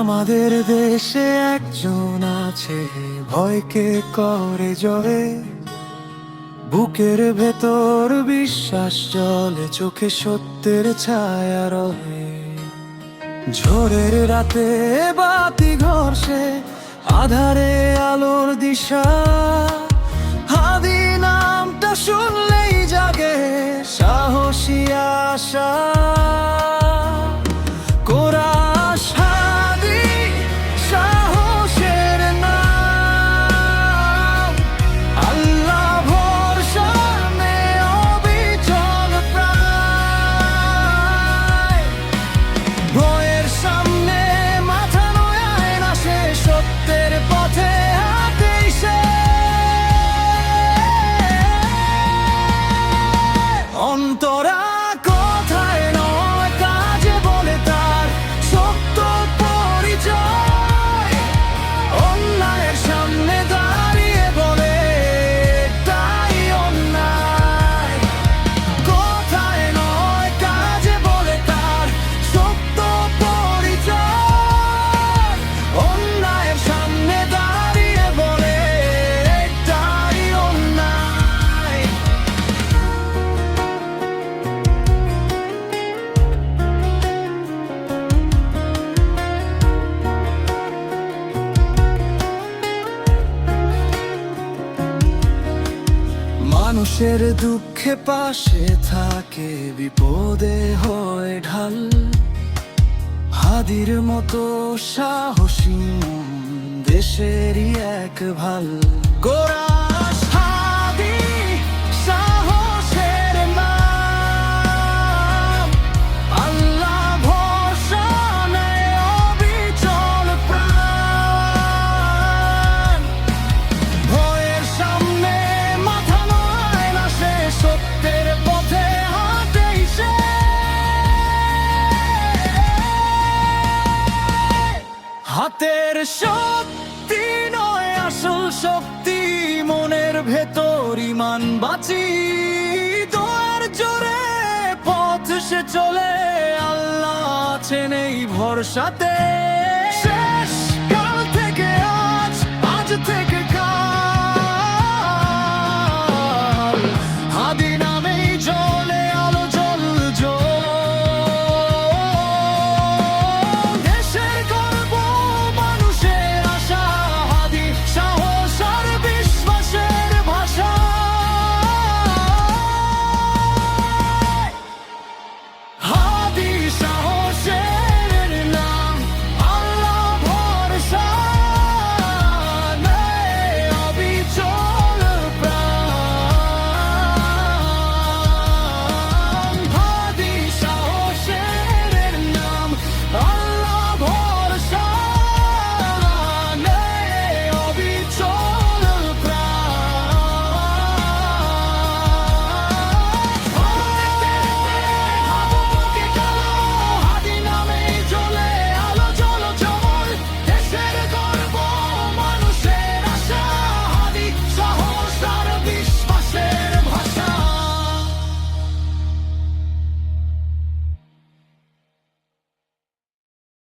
আমাদের দেশে একজন আছে, ভয়কে করে জয়ে। বুকের ভেতর বিশ্বাস চলে, চোখে সত্যের ছায়া রয়ে। ঝড়ের রাতে বাতি ঘর্ষে, আধারে আলোর দিশা। হাদি নামটা শুনলেই জাগে সাহসী আশা। কোরাস হাদি, সাহসের নাম। আল্লাহ ভরসা নে অবিচল প্রাণ। ভয়ের সামনে মাথা নোয়ায় না সে, সত্যের পথে হাঁটেই সে। অন্তরা কথায় নয়, কাজে বলে তার সত্য পরিচয়। অন্যায়ের সামনে দাঁড়িয়ে বলে তাই অন্যায়। কথায় নয়, কাজে বলে তার সত্য পরিচয়। অন্যায়ের সামনে দাঁড়িয়ে বলে তাই অন্যায়। মানুষের দুঃখে পাশে থাকে, বিপদে হয় ঢাল। হাদির মতো সাহসী মন দেশেরই এক ভাল। কোরাস হাদি, সাহসের নাম। আল্লাহ ভরসা নেয় অবিচল প্রাণ। ভয়ের সামনে মাথা নোয়ায় না সে, সত্যের পথে হাঁটেই সে। হাতের শক্তি নয় আসল শক্তি, মনের ভেতর ইমান বাঁচি। দোয়ার জোরে পথ সে চলে, আল্লাহ আছেন এই ভরসাতে।